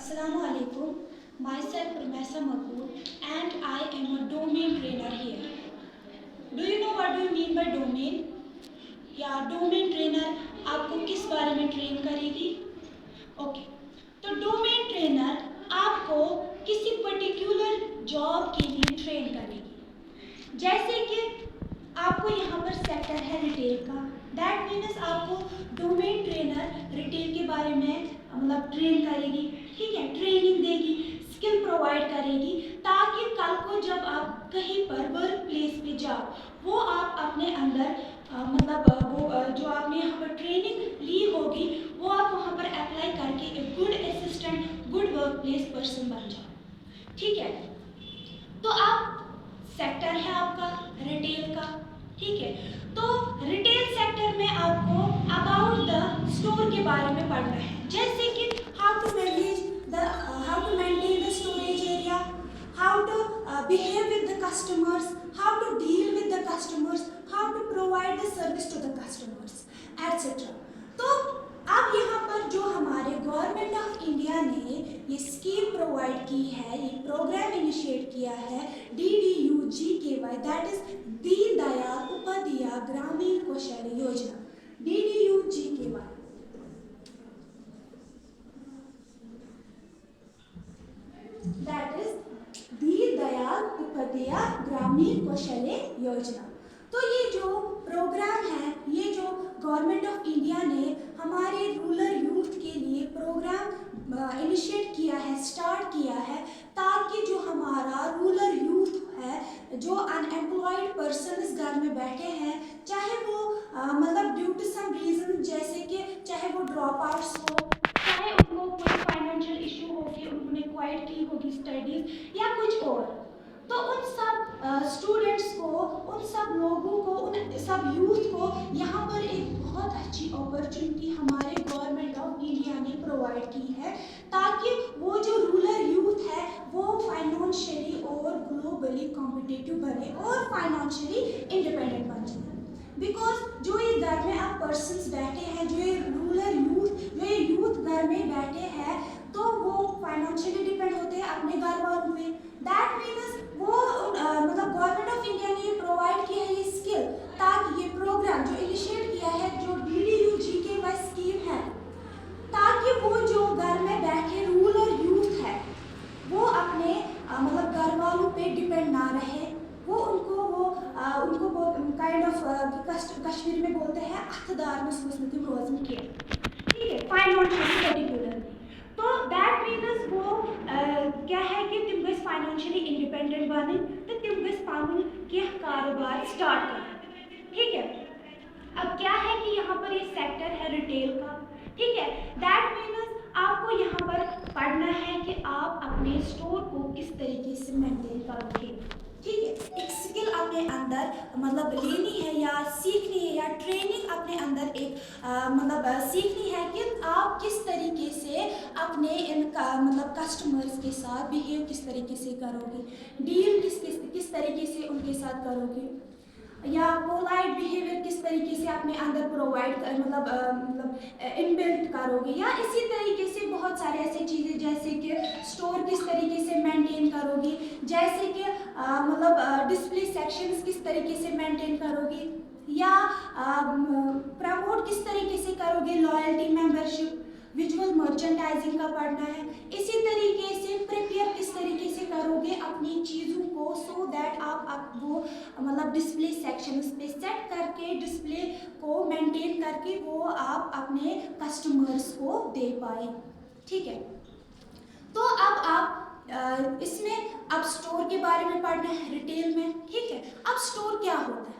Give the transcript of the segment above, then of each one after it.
Assalamu alaikum. Myself Rumesa Makbul and I am a domain trainer here. Do you know what do you mean by domain? या domain trainer आपको किस बारे में train करेगी? Okay, तो domain trainer आपको किसी पर्टिकुलर जॉब के लिए ट्रेन करेगी। जैसे कि आपको यहाँ पर सेक्टर है रिटेल का, दैट मीन्स आपको डोमेन ट्रेनर रिटेल के बारे में मतलब ट्रेन करेगी, ठीक है, ट्रेनिंग देगी, स्किल प्रोवाइड करेगी, ताकि कल को जब आप कहीं पर वर्क प्लेस पे जाओ वो आप अपने अंदर वो जो आपने यहाँ पर ट्रेनिंग ली होगी वो आप वहाँ पर अप्लाई करके एक good assistant, good work place person बन जाओ, ठीक है। तो आप सेक्टर है आपका रिटेल का, ठीक है, तो रिटेल सेक्टर में आपको अबाउट द स्टोर के बारे में पढ़ना है, जैसे कि how to maintain the storage area, how to behave with the customers, how to deal with the customers, how to provide the service to the customers etcetera. तो अब यहाँ पर जो हमारे गवर्नमेंट ऑफ इंडिया ने ये स्कीम प्रोवाइड की है, ये प्रोग्राम इनिशिएट किया है DDU-GKY, that is Deen Dayal Upadhyay ग्रामीण कौशल्य योजना, DDU-GKY। That is Deen Dayal Upadhyay ग्रामीण कौशल्य योजना। तो ये जो प्रोग्राम है, ये जो गवर्नमेंट ऑफ इंडिया ने हमारे रूरल यूथ के लिए प्रोग्राम इनिशिएट किया है, स्टार्ट किया है, ताकि जो हमारा रूरल यूथ है, जो अनएम्प्लॉयड पर्सन घर में बैठे हैं, चाहे वो मतलब ड्यू टू सम रीजन, जैसे कि चाहे वो ड्रॉप आउट्स हो, चाहे उनको कोई फाइनेंशियल इशू हो कि उन्होंने क्वाइट की होगी स्टडीज या कुछ और, तो उन सब स्टूडेंट्स को, उन सब लोगों को, उन सब यूथ को यहाँ पर एक बहुत अच्छी अपॉर्चुनिटी हमारे गवर्नमेंट ऑफ इंडिया ने प्रोवाइड की है, ताकि वो जो रूरल यूथ है वो फाइनेंशियली और ग्लोबली कॉम्पिटिटिव बने और फाइनेंशियली इंडिपेंडेंट बन जाए। बिकॉज जो ये घर में आप पर्सन्स बैठे हैं, जो ये रूरल यूथ, जो ये यूथ घर में बैठे हैं, तो वो फाइनेंशियली डिपेंड होते हैं अपने घर वालों पे। दैट मीन्स वो मतलब गवर्नमेंट ऑफ इंडिया ने प्रोवाइड किया है ये स्किल, ताकि ये प्रोग्राम जो इनिशिएट किया है, जो DDU-GKY स्कीम है, ताकि वो जो घर में बैठे रूरल यूथ है वो अपने मतलब घर वालों पे डिपेंड ना रहे, वो उनको काइंड ऑफ कश्मीर में बोलते हैं अख्तदार में सोचने रोजन के, ठीक है, फाइनेंशियली पर्टिकुलरली। तो दैट मीन्स वो क्या है कि तुम गए फाइनेंशियली इंडिपेंडेंट बने, तो तुम गए पावन के कारोबार स्टार्ट करें, ठीक है। अब क्या है कि यहाँ पर ये सेक्टर है रिटेल का, ठीक है, दैट मीन्स आपको यहाँ पर पढ़ना है कि आप अपने स्टोर को किस तरीके से मेंटेन करोगे, ठीक है। एक स्किल अपने अंदर मतलब लेनी है या सीखनी है, या ट्रेनिंग अपने अंदर एक मतलब सीखनी है कि आप किस तरीके से अपने इनका मतलब कस्टमर्स के साथ बिहेव किस तरीके से करोगे, डील किस तरीके से उनके साथ करोगे, या पोलाइट बिहेवियर किस तरीके से अपने अंदर प्रोवाइड मतलब इनबिल्ट करोगे, या इसी तरीके से बहुत सारे ऐसे चीज़ें, जैसे कि स्टोर किस तरीके से मेंटेन करोगे, जैसे कि मतलब डिस्प्ले सेक्शंस किस तरीके से मेंटेन करोगे, या प्रमोट किस तरीके से करोगे, लॉयल्टी मेंबरशिप, विजुअल मर्चेंडाइजिंग का पढ़ना है। इसी तरीके से प्रिपेयर किस तरीके से करोगे अपनी चीज़ों को, सो दैट आप वो मतलब डिस्प्ले सेक्शन पे सेट करके डिस्प्ले को मेंटेन करके वो आप अपने कस्टमर्स को दे पाए, ठीक है। तो अब आप इसमें अब स्टोर के बारे में पढ़ना है रिटेल में, ठीक है। अब स्टोर क्या होता है,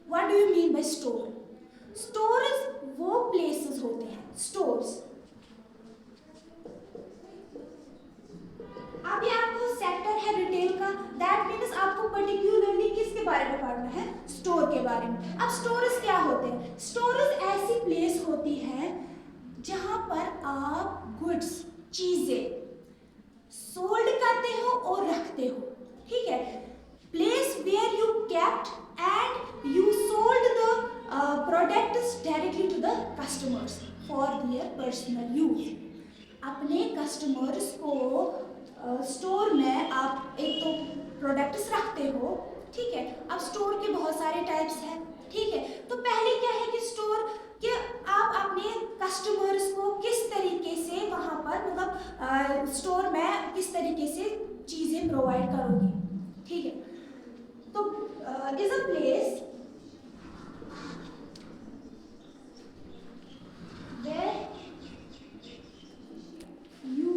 what do you mean by store? Stores वो प्लेसेस होते हैं, स्टोर्स। अभी आपको सेक्टर है रिटेल का, दैट मीन्स आपको पर्टिकुलरली किसके बारे में पढ़ना है, स्टोर के बारे में। अब स्टोर्स क्या होते हैं? स्टोर्स ऐसी प्लेस होती है जहां पर आप गुड्स, चीजें सोल्ड करते हो और रखते हो, ठीक है। Place where you kept and you sold the products directly to the customers for their personal use. अपने कस्टमर्स को स्टोर में आप एक तो प्रोडक्ट्स रखते हो, ठीक है। अब स्टोर के बहुत सारे टाइप्स हैं, ठीक है। तो पहले क्या है कि स्टोर कि आप अपने कस्टमर्स को किस तरीके से वहाँ पर मतलब स्टोर में किस तरीके से चीज़ें प्रोवाइड करोगे, ठीक है। तो is a place where you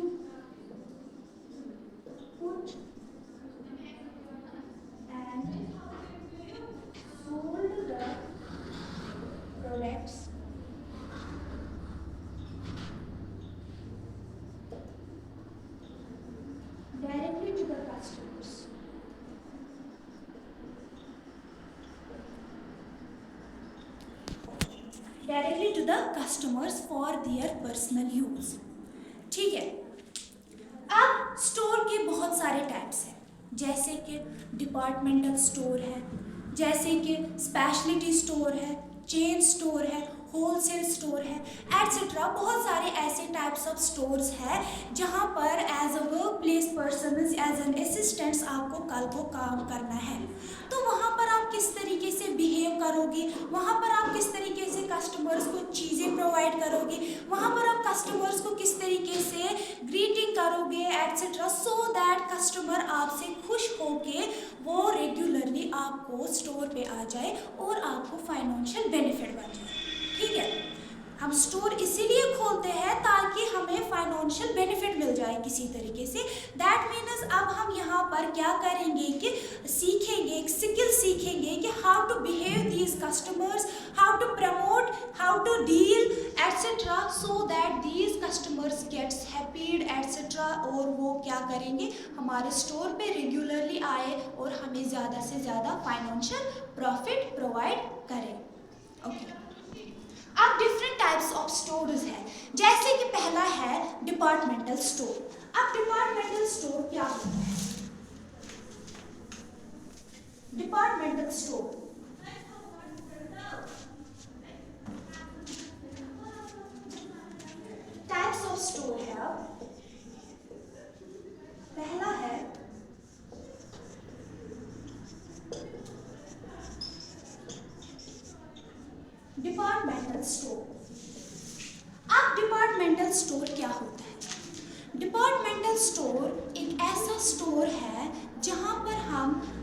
put and sold the products directly to the customers. Directly to the customers for their personal use, ठीक है। अब स्टोर के बहुत सारे टाइप्स हैं, जैसे कि डिपार्टमेंटल स्टोर है, जैसे कि स्पेशलिटी स्टोर है, चेन स्टोर है, होलसेल स्टोर है, एटसेट्रा। बहुत सारे ऐसे टाइप्स ऑफ स्टोर्स हैं जहाँ पर as a work place person as an assistants आपको कल को काम करना है। तो वहाँ पर आप किस तरीके से बिहेव करोगे, वहाँ पर आप किस तरीके से कस्टमर्स को चीज़ें प्रोवाइड करोगे, वहाँ पर आप कस्टमर्स को किस तरीके से ग्रीटिंग करोगे एटसेट्रा, सो दैट कस्टमर आपसे खुश होके वो रेगुलरली आपको स्टोर पे आ जाए और आपको फाइनेंशियल बेनिफिट बन जाए, ठीक है। हम स्टोर इसीलिए खोलते हैं ताकि हमें फाइनेंशियल बेनिफिट मिल जाए किसी तरीके से। दैट मीन्स अब हम यहाँ पर क्या करेंगे कि सीखेंगे, एक स्किल सीखेंगे कि how to behave these customers, how to promote, how to deal etcetera, so that these customers gets happied etcetera, और वो क्या करेंगे, हमारे स्टोर पे रेगुलरली आए और हमें ज़्यादा से ज़्यादा फाइनेंशियल प्रॉफिट प्रोवाइड करें, ओके। अब डिफरेंट टाइप्स ऑफ स्टोर्स हैं, जैसे कि पहला है डिपार्टमेंटल स्टोर। अब डिपार्टमेंटल स्टोर क्या होता है? Departmental store types of store है। अब पहला है डिपार्टमेंटल स्टोर। अब डिपार्टमेंटल स्टोर क्या होता है? डिपार्टमेंटल स्टोर एक ऐसा स्टोर है जहाँ पर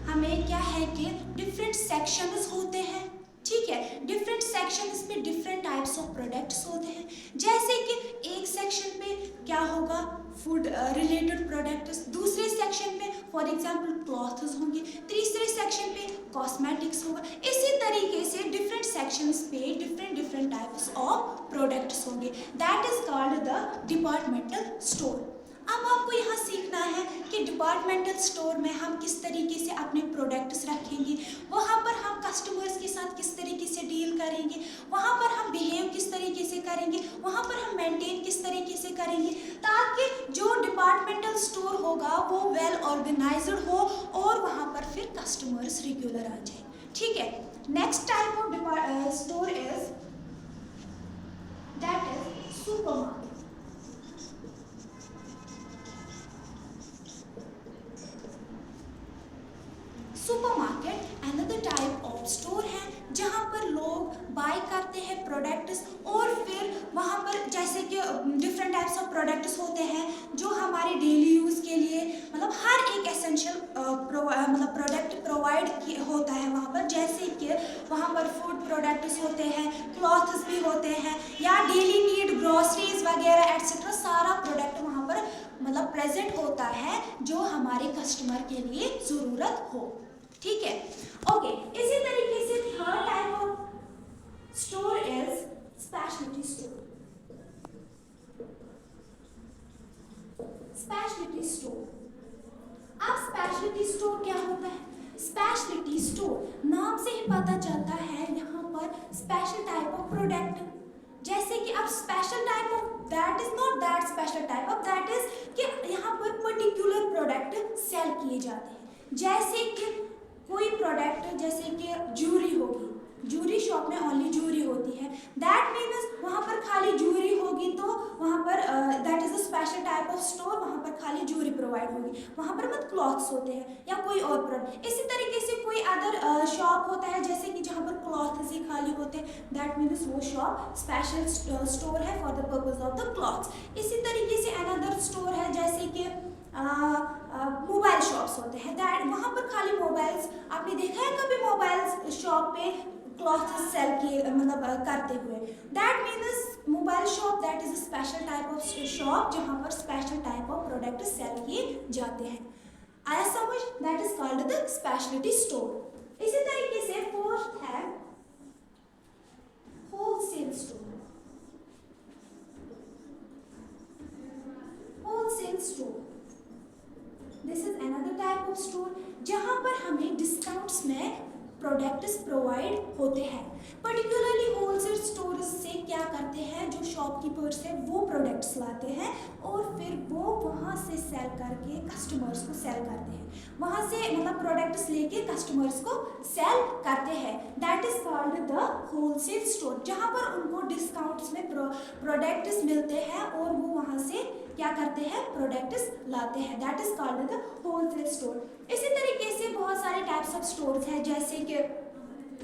हमें क्या है कि डिफरेंट सेक्शंस होते हैं, ठीक है। डिफरेंट सेक्शंस पे डिफरेंट टाइप्स ऑफ प्रोडक्ट्स होते हैं, जैसे कि एक सेक्शन पे क्या होगा, फूड रिलेटेड प्रोडक्ट्स, दूसरे सेक्शन पे फॉर एग्जांपल क्लॉथ्स होंगे, तीसरे सेक्शन पे कॉस्मेटिक्स होगा। इसी तरीके से डिफरेंट सेक्शंस पे डिफरेंट टाइप्स ऑफ प्रोडक्ट्स होंगे। That is called the departmental store. अब आपको यहाँ सीखना है कि डिपार्टमेंटल स्टोर में हम किस तरीके से अपने प्रोडक्ट्स रखेंगे, वहाँ पर हम कस्टमर्स के साथ किस तरीके से डील करेंगे, वहाँ पर हम बिहेव किस तरीके से करेंगे, वहाँ पर हम मेंटेन किस तरीके से करेंगे, ताकि जो डिपार्टमेंटल स्टोर होगा वो वेल ऑर्गेनाइज्ड हो और वहाँ पर फिर कस्टमर्स रेगुलर आ जाए, ठीक है। Next type of store is that is supermarket. Supermarket another type of store है जहाँ पर लोग बाय करते हैं प्रोडक्ट्स और फिर वहाँ पर जैसे कि डिफरेंट टाइप्स ऑफ प्रोडक्ट्स होते हैं जो हमारे डेली यूज़ के लिए मतलब हर एक एसेंशियल मतलब प्रोडक्ट प्रोवाइड होता है वहाँ पर, जैसे कि वहाँ पर फूड प्रोडक्ट्स होते हैं, क्लॉथ्स भी होते हैं, या डेली नीड ग्रोसरीज वगैरह एटसेट्रा, सारा प्रोडक्ट वहाँ पर मतलब प्रेजेंट होता है जो हमारे कस्टमर के लिए ज़रूरत हो, ठीक है, ओके। इसी तरीके से third type of store is speciality store. Speciality store, अब स्पेशलिटी स्टोर क्या होता है? स्पेशलिटी स्टोर नाम से ही पता चलता है यहाँ पर स्पेशल टाइप ऑफ प्रोडक्ट, जैसे कि अब special type of that is not that special type of that is कि यहाँ पर पर्टिकुलर प्रोडक्ट सेल किए जाते हैं, जैसे कि कोई प्रोडक्ट जैसे कि ज्वेलरी होगी, ज्वेलरी शॉप में ओनली ज्वेलरी होती है, दैट मीन्स वहाँ पर खाली ज्वेलरी होगी, तो वहाँ पर that is a special type of store, वहाँ पर खाली ज्वेलरी प्रोवाइड होगी, वहाँ पर मत क्लॉथ्स होते हैं या कोई और प्रोडक्ट। इसी तरीके से कोई अदर शॉप होता है जैसे कि जहाँ पर क्लॉथ्स ही खाली होते हैं, दैट मीन्स वो शॉप स्पेशल स्टोर है for the purpose of the clothes. इसी तरीके से अनदर स्टोर है जैसे कि मोबाइल शॉप्स होते हैं, दैट वहाँ पर खाली मोबाइल्स, आपने देखा है कभी मोबाइल शॉप पे क्लॉथ सेल किए मतलब करते हुए, that means mobile shop that is a special type of shop जहाँ पर special type of product sale किए जाते हैं। आया समझ? That is called the speciality store. इसी तरीके से फोर्थ है wholesale store. Wholesale store this is another type of store जहां पर हमें डिस्काउंट्स में प्रोडक्ट्स प्रोवाइड होते हैं। पर्टिकुलरली होलसेल स्टोर्स से क्या करते हैं, जो शॉपकीपर्स हैं वो प्रोडक्ट्स लाते हैं और फिर वो वहाँ से सेल करके कस्टमर्स को सेल करते हैं, वहाँ से मतलब प्रोडक्ट्स लेके कस्टमर्स को सेल करते हैं, that is called the wholesale store, जहाँ पर उनको डिस्काउंट्स में प्रोडक्ट्स मिलते हैं और वो वहाँ से क्या करते हैं, प्रोडक्ट्स लाते हैं, that is called the wholesale store. इसी तरीके से बहुत सारे टाइप्स ऑफ स्टोर्स हैं जैसे कि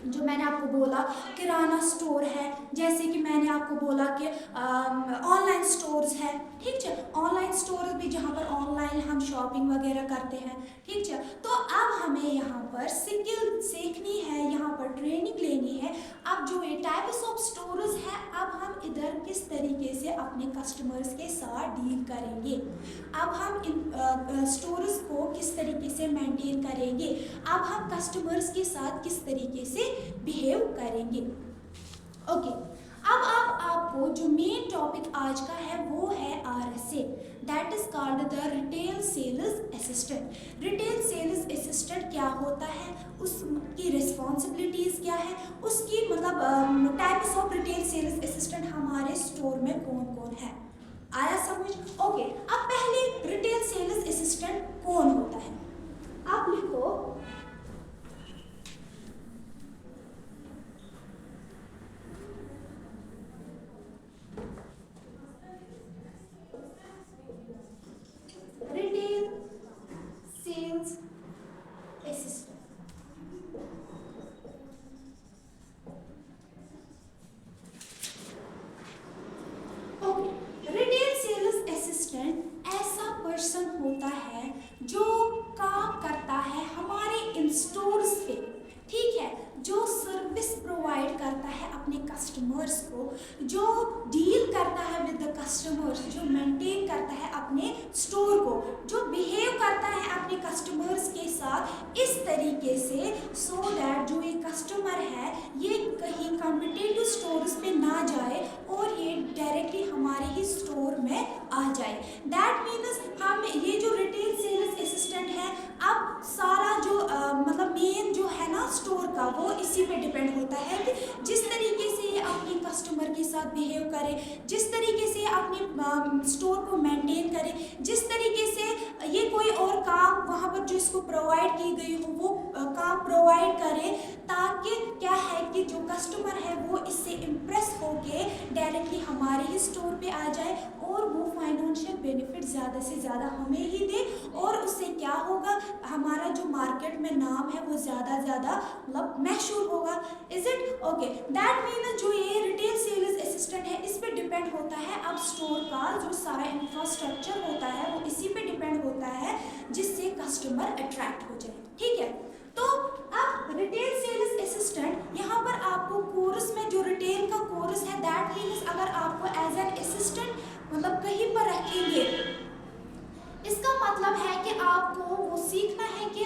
जो मैंने आपको बोला किराना स्टोर है, जैसे कि मैंने आपको बोला कि ऑनलाइन स्टोर्स है, ठीक है, ऑनलाइन स्टोर भी जहाँ पर ऑनलाइन हम शॉपिंग वगैरह करते हैं, ठीक है। तो अब हमें यहाँ पर स्किल सीखनी है, यहाँ पर ट्रेनिंग लेनी है। अब जो ये टाइप्स ऑफ स्टोर्स है, अब हम इधर किस तरीके से अपने कस्टमर्स के साथ डील करेंगे, अब हम इन स्टोर्स को किस तरीके से मेंटेन करेंगे, अब हम कस्टमर्स के साथ किस तरीके से बिहेव करेंगे। ओके, अब आपको जो मेन टॉपिक आज का है वो है RSA, that is called the retail sales assistant. Retail sales assistant क्या होता है, उसकी रिस्पॉन्सिबिलिटीज क्या है, उसकी मतलब types of retail sales assistant हमारे स्टोर में कौन कौन है, आया समझ? ओके, अब पहले रिटेल सेल्स असिस्टेंट कौन होता है, आप लिखो retail sales assistant. Okay, retail sales assistant ऐसा पर्सन होता है जो काम करता है हमारे इन स्टोर्स पे, ठीक है, जो सर्विस प्रोवाइड करता है अपने कस्टमर्स को, जो डील करता है विद द कस्टमर्स, जो मेंटेन करता है अपने स्टोर को, जो बिहेव करता है अपने कस्टमर्स के साथ इस तरीके से सो दैट जो ये कस्टमर है ये कहीं कॉम्पिटिटिव स्टोर्स पे ना जाए और ये डायरेक्टली हमारे ही स्टोर में आ जाए। दैट मीन्स हम ये जो रिटेल सेल्स असिस्टेंट है, अब सारा जो मतलब मेन जो है ना स्टोर का, वो इसी पे डिपेंड होता है कि जिस तरीके से ये अपने कस्टमर के साथ बिहेव करे, जिस तरीके से अपने स्टोर को मेंटेन करे, जिस तरीके से ये कोई और काम वहाँ पर जो इसको प्रोवाइड की गई हो वो काम प्रोवाइड करे, ताकि क्या है कि जो कस्टमर है वो इससे इम्प्रेस होके डायरेक्टली हमारे ही स्टोर पे आ जाए और वो फाइनेंशियल बेनिफिट ज़्यादा से ज़्यादा हमें ही दे, और उससे क्या होगा, हमारा जो मार्केट में नाम है वो ज़्यादा मतलब मशहूर होगा। Is it okay? That means जो ये रिटेल सेल्स असिस्टेंट है इस पे डिपेंड होता है अब स्टोर का जो सारा इंफ्रास्ट्रक्चर होता है वो इसी पे डिपेंड होता है जिससे कस्टमर अट्रैक्ट हो जाए, ठीक है। तो अब रिटेल सेल्स असिस्टेंट यहाँ पर आपको कोर्स में जो रिटेल का कोर्स है, दैट मीन्स अगर आपको एज एन असिस्टेंट मतलब कहीं पर रखेंगे, इसका मतलब है कि आपको वो सीखना है कि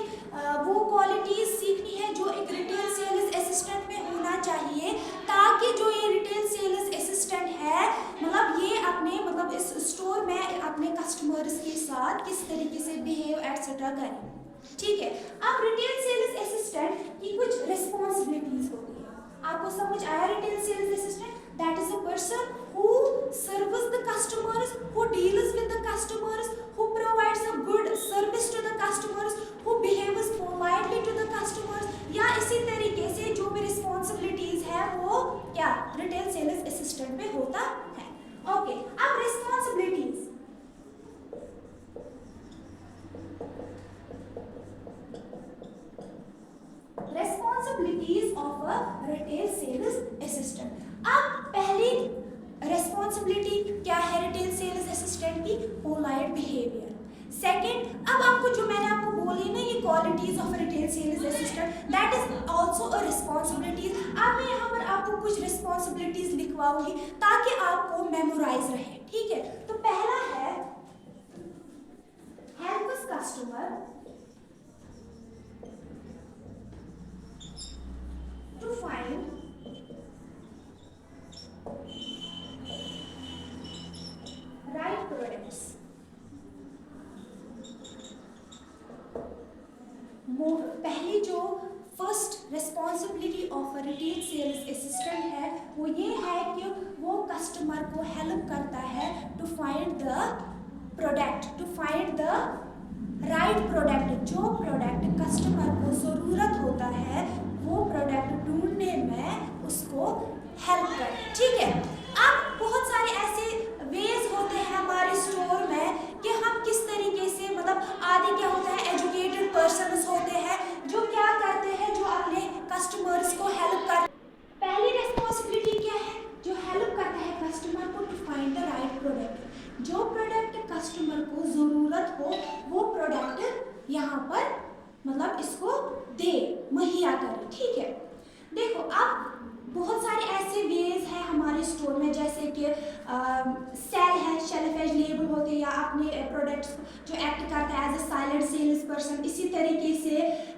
वो क्वालिटीज सीखनी है जो एक रिटेल सेल्स असिस्टेंट में होना चाहिए, ताकि जो ये रिटेल सेल्स असिस्टेंट है मतलब ये अपने मतलब इस स्टोर में अपने कस्टमर्स के साथ किस तरीके से बिहेव एटसेट्रा करें, ठीक है। अब रिटेल सेल्स असिस्टेंट की कुछ रिस्पॉन्सिबिलिटीज होती है, आपको समझ आया? Retail sales assistant that is a person who serves the customers, who deals with the customers, who provides a good service to the customers, who behaves politely to the customers, या इसी तरीके से जो भी responsibility of a retail sales assistant. अब पहली responsibility क्या है रिटेल सेल्स असिस्टेंट की? Polite behaviour. सेकेंड, अब आपको जो मैंने आपको बोली ना ये qualities of retail sales assistant, that is also a responsibilities. अब मैं यहाँ पर आपको कुछ रिस्पॉन्सिबिलिटीज लिखवाऊंगी ताकि आपको मेमोराइज रहे, ठीक है। तो पहला है help customer to find right products. पहली जो first responsibility of retail sales assistant है वो ये है कि वो कस्टमर को हेल्प करता है to find the product, to find the right product. जो प्रोडक्ट कस्टमर को ज़रूरत होता है वो प्रोडक्ट ढूंढने में उसको हेल्प करे, ठीक है। अब बहुत सारे ऐसे वेज होते हैं हमारे स्टोर में कि हम किस तरीके से मतलब आगे क्या होता है एजुकेटेड पर्सन्स होते हैं जो क्या करते हैं, जो अपने कस्टमर्स को हेल्प कर। पहली रिस्पॉन्सिबिलिटी क्या है? जो हेल्प करता है कस्टमर को to find the right product. जो प्रोडक्ट कस्टमर को ज़रूरत हो वो प्रोडक्ट यहाँ पर मतलब इसको दे, मुहैया करे, ठीक है। देखो अब बहुत सारे ऐसे वेज हैं हमारे स्टोर में, जैसे कि सेल है, शेल्फ एज लेबल होते हैं या अपने प्रोडक्ट्स जो एक्ट करता है as a silent sales person. इसी तरीके से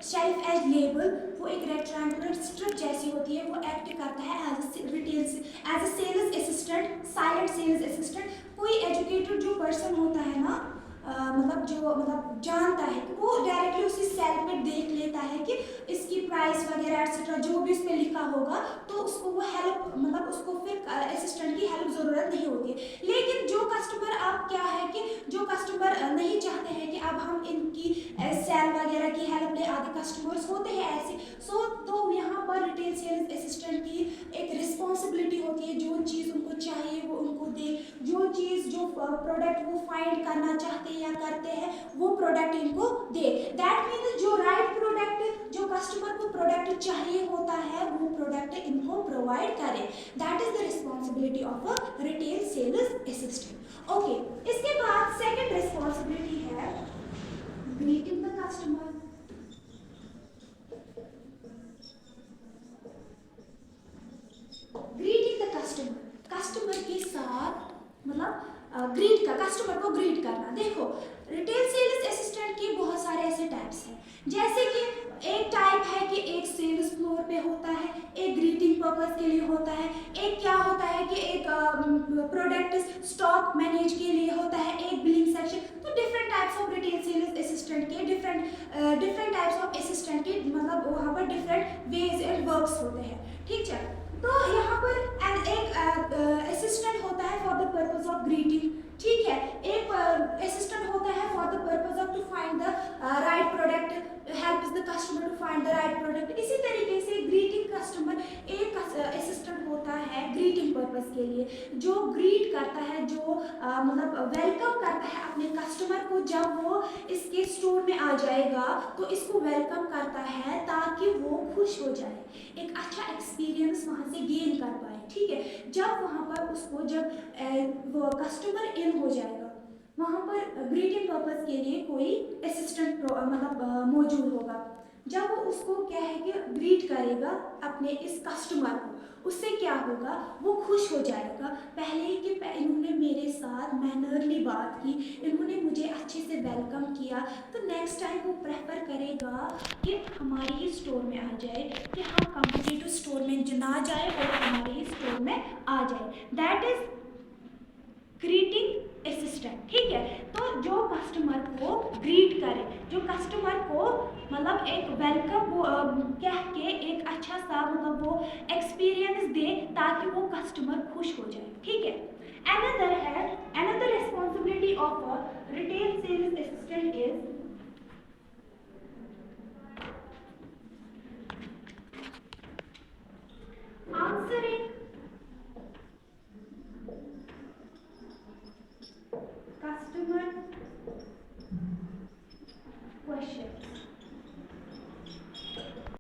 शेल्फ एज लेबल वो एक रेक्टेंगुलर स्ट्रिप जैसी होती है, वो एक्ट करता है as retail as a sales assistant, silent sales assistant. कोई एजुकेटेड जो पर्सन होता है ना मतलब जो मतलब जानता है कि वो डायरेक्टली उसी सेल पे देख लेता है कि इसकी प्राइस वगैरह एक्सेट्रा जो भी उसमें लिखा होगा, तो उसको वो हेल्प मतलब उसको फिर असिस्टेंट की हेल्प ज़रूरत नहीं होती है। लेकिन जो कस्टमर आप क्या है कि जो कस्टमर नहीं चाहते हैं कि अब हम इनकी सेल वगैरह की हेल्प ले, आगे कस्टमर्स होते हैं ऐसे, तो यहाँ पर रिटेल सेल्स असिस्टेंट की एक रिस्पॉन्सिबिलिटी होती है, जो चीज़ उनको चाहिए वो उनको दे, जो चीज़ जो प्रोडक्ट वो फाइंड करना चाहते हैं या करते हैं वो प्रोडक्ट इनको दे। दैट मीन्स जो राइट प्रोडक्ट जो कस्टमर को प्रोडक्ट चाहिए होता है वो प्रोडक्ट इनको प्रोवाइड करे। That is the responsibility of a retail sales assistant. Okay, इसके बाद सेकंड रिस्पॉन्सिबिलिटी है greeting the customer. Greeting the customer, customer के साथ मतलब ग्रीट का कस्टमर को ग्रीट करना। देखो रिटेल सेल्स असिस्टेंट के बहुत सारे ऐसे टाइप्स हैं, जैसे कि एक टाइप है कि एक सेल्स फ्लोर पे होता है, एक ग्रीटिंग पर्पस के लिए होता है, एक क्या होता है कि एक प्रोडक्ट स्टॉक मैनेज के लिए होता है, एक बिलिंग सेक्शन। तो different types of retail sales assistant के डिफरेंट टाइप्स ऑफ असिस्टेंट के मतलब वहाँ पर डिफरेंट वेज एंड वर्क्स होते हैं, ठीक है। तो यहाँ पर एक असिस्टेंट होता है for the purpose of greeting, ठीक है। एक असिस्टेंट होता है for the purpose of to find the right product, helps the customer to find the right product. इसी तरीके से ग्रीटिंग कस्टमर एक असिस्टेंट होता है ग्रीटिंग पर्पस के लिए, जो ग्रीट करता है, जो मतलब वेलकम करता है अपने कस्टमर को। जब वो इसके स्टोर में आ जाएगा तो इसको वेलकम करता है ताकि वो खुश हो जाए, एक अच्छा एक्सपीरियंस वहाँ से गेन कर पाए, ठीक है। जब वहाँ पर उसको जब वो कस्टमर इन हो जाएगा वहाँ पर ग्रीटिंग पर्पस के लिए कोई असिस्टेंट मतलब मौजूद होगा। जब वो उसको क्या है कि ग्रीट करेगा अपने इस कस्टमर को, उससे क्या होगा वो खुश हो जाएगा। पहले कि इन्होंने मेरे साथ मैनरली बात की, इन्होंने मुझे अच्छे से वेलकम किया, तो नेक्स्ट टाइम वो प्रेफर करेगा कि हमारे ही स्टोर में आ जाए, कि हम कॉम्पिटिटिव स्टोर में ना जाए और हमारे ही स्टोर में आ जाए। दैट इज ग्रीटिंग असिस्टेंट, ठीक है। तो जो कस्टमर को ग्रीट करे, जो कस्टमर को मतलब एक वेलकम कह के एक अच्छा सा मतलब वो एक्सपीरियंस दे ताकि वो कस्टमर खुश हो जाए, ठीक है। Another responsibility of retail sales